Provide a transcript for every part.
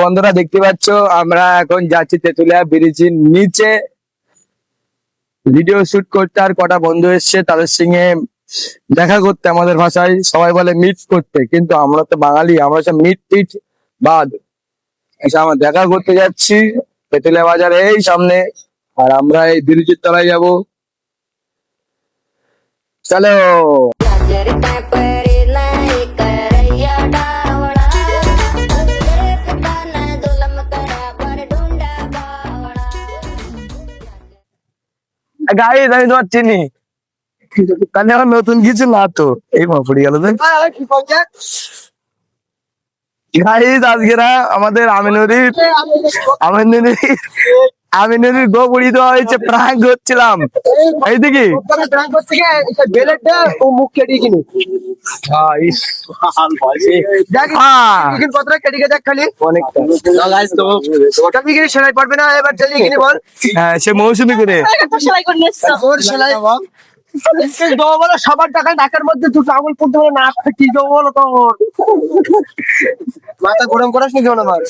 বন্ধুরা দেখতে পাচ্ছ আমরা এখন যাচ্ছি তেতুলিয়া ব্রিজের নিচে ভিডিও শুট করতে। আর কটা বন্ধু এসছে তাদের সঙ্গে দেখা করতে, আমাদের ভাষায় সবাই বলে মিট করতে, কিন্তু আমরা তো বাঙালি, আমরা সব মিট টিট বাদ। এসে আমরা দেখা করতে যাচ্ছি তেতুলিয়া বাজারে এই সামনে, আর আমরা এই ব্রিজের তলায় যাবো। চলো গাইজ, আমি তোমার চিনি, তাহলে আমার নতুন কিছু না তো। এই পড়ে গেল তো গাইজ। আজকে না আমাদের আমিনুরির গো পুড়িয়ে দেওয়া হয়েছে, প্রাঙ্ক করছিলাম। এই দিকে মুখ কেটে কিনে সেলাই পারবে না, এবার চালিয়ে কিনে বল। হ্যাঁ, সে মৌসুমি করে সবার টাকায় নাকের মধ্যে দুটো আঙুল পড়তে বলে নাক কি দেবো বলো তোর মাথা গরম করাস নি কেমন আমার।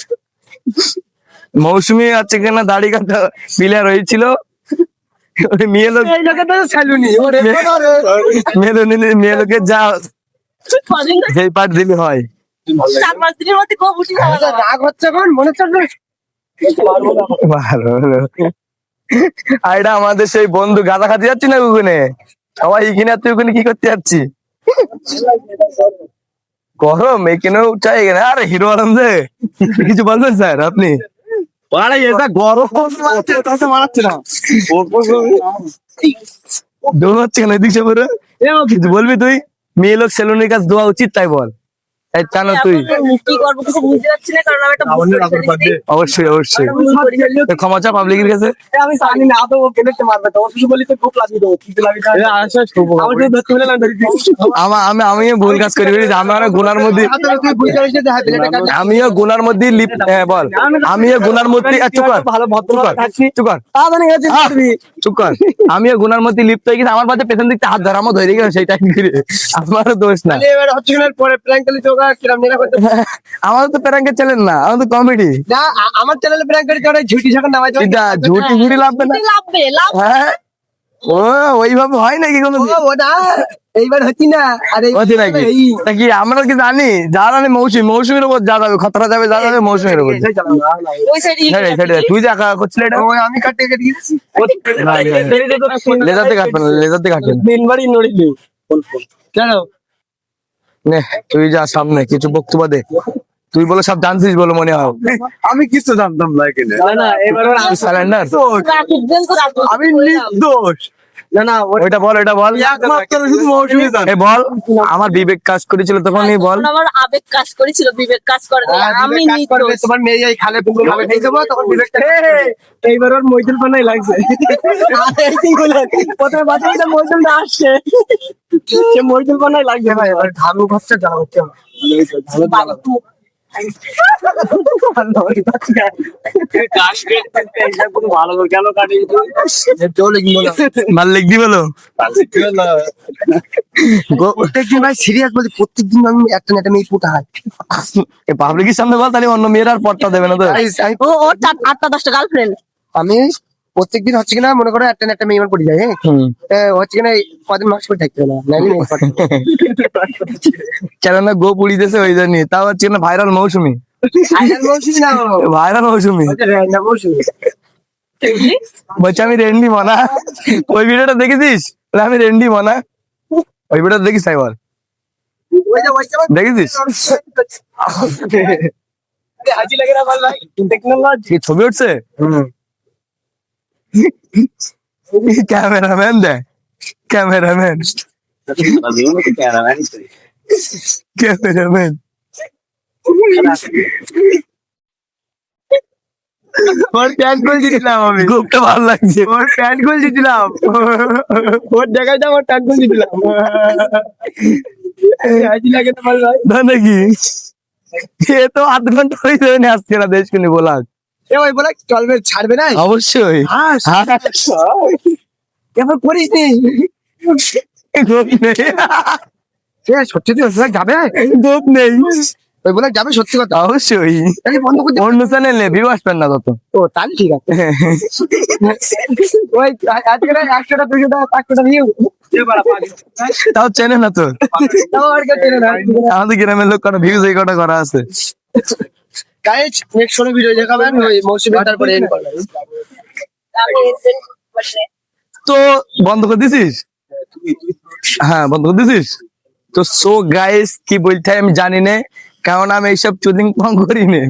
মৌসুমি আছে কিনা দাড়ি কাটা প্লেয়ার হয়েছিল, মেয়ে লোকের যা যেই পাঠ দিলে হয়। রাগ হচ্ছে এখন মনে চলবে। আর এটা আমাদের সেই বন্ধু, গাঁদা খাতে যাচ্ছি না ওখানে সবাই, এখানে আর তুই ওখানে কি করতে যাচ্ছি? গরম এখানেও চাই এখানে। আরে হিরো আলম যে কিছু বলবেন স্যার আপনি? গরম মারাচ্ছে না দৌড়াচ্ছে কেন এদিক সেপরে? কিছু বলবি তুই? মেয়ে লোক সেলুনের কাছে দেওয়া উচিত, তাই বল। কেন তুই? অবশ্যই অবশ্যই ক্ষমা চা পাবলিকের কাছে। আমি জানি না তো কেটে মারবে, তো কিছু বলি তো খুব লাগিয়ে দেবো। আমি ভুল কাজ করি, আমার গুনার মধ্যে আমিও গুনার মধ্যে লিপ্ত। হ্যাঁ বল, আমিও গুনার মধ্যে আমিও গুনার মধ্যে লিপ্ত হয়ে গেছি। আমার পাশে পেছন দিকটা হাত ধরামো ধরে গেছে, সেইটা আমারও দোষ না। আমাদের তো প্র্যাঙ্কের চ্যানেল না, আমাদের তো কমেডি। আমার চ্যানেলে প্র্যাঙ্কের করে ঝুটি যখন নামাই ঝুটি ঝুটি লাগবে না। হ্যাঁ, ও ওইভাবে হয় নাকি কোনো? এইবার হচ্ছি না। আরে কি আমরা কি জানি? যার আমি মৌসুমীর উপর যা যাবে, খতরা যাবে যা যাবে মৌসুমীর উপর। তুই যা করছিলি এটা, আমি কাটতে লেজারতে কাটবে না, লেজারতে কাটবে না। কেন তুই যা সামনে কিছু বক্তব্য দে। তুই বলে সব জানছিস বলে মনে হয়। আমি কিছু জানতাম না। আমি নির্দোষ। ওইটা বল, ওইটা বল, বল। আমার বিবেক কাজ করেছিল তখনই বল। আমার আবেগ কাজ করেছিল, বিবেক কাজ করে আমি তোমার মেয়ে খালে পুকুর খালে খেয়ে যাবো, তখন বিবেক এইবার ওর মৈদুল পানাই লাগছে। প্রথমে বাচ্চাটা মৈদুলটা আসছে, সে মৈদুল পানাই লাগছে। ভাই এবার ধানু খরচা জানা হচ্ছে প্রত্যেকদিন ভাই সিরিয়াস বলছি, প্রত্যেকদিন আমি একটা না একটা মেয়ে পুতা হয়। পাবলিকের সামনে বল, তাহলে অন্য মেয়ের আর পট্টা দেবে না তো। ওর 8টা-10টা গার্লফ্রেন্ড। আমি প্রত্যেকদিন হচ্ছে কিনা মনে করো একটা না একটা মেয়ে আমার পড়ে যায়। হ্যাঁ হচ্ছে কিনা কদিন মাস্ক পরে থাকতে হবে না কেন না গো পুড়ি দিয়েছে ওই জন্য। তাও হচ্ছে না ভাইরাল মৌসুমি, ভাইরাল মৌসুমি বলছে আমি রেন্ডি মানা। ওই ভিডিওটা দেখেছিস? আমি রেন্ডি মানা, ওই ভিডিওটা দেখিস তাই বল, দেখেছিস? ছবি উঠছে ক্যামেরাম্যান দেখ, ক্যামেরাম্যান ক্যামেরাম্যান ওর প্যান্ট খুলছি দিলাম, আমি খুবটা ভালো লাগছে। ওর প্যান্ট খুলছি দিলাম, ওর জায়গায় ওর প্যান্ট খুলছি দিলাম। নাকি এ তো 8 ঘন্টা হয়ে যাবে আসছে না দেশকুনি বলা। ওই বলে চলবে, ছাড়বে না অবশ্যই। এবার করিস নি গোপ নেই, সত্যি যাবে গোপ নেই। ওই বলে যাবে সত্যি কথা অবশ্যই তাহলে বন্ধ করতে অন্য চ্যানেলে ভিউ আসবেন না তত। ও তাহলে ঠিক আছে ওই আজকে 100টা 200টা 500টা ভিউ তাও চেনে না তো, তাও আর কেউ চেনে না আমাদের গ্রামের লোক কটা ভিউজ এই কটা করা আছে। গাইজ নেক্সট কোনো ভিডিও দেখাবেন ওই মৌসুমী তারপরে এন্ড করবেন তো বন্ধ করে দিছিস? হ্যাঁ বন্ধ করে দিছিস। তো সো গাইস কি বলতে হয় আমি জানি না, কারণ আমি এইসব চুদিং পং করি না।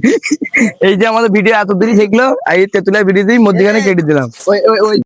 এই যে আমাদের ভিডিও এত দেরি থাকলো, এই তেতুলা ভিডিও দিই মধ্যখানে কেটে দিলাম। ওই ওই ওই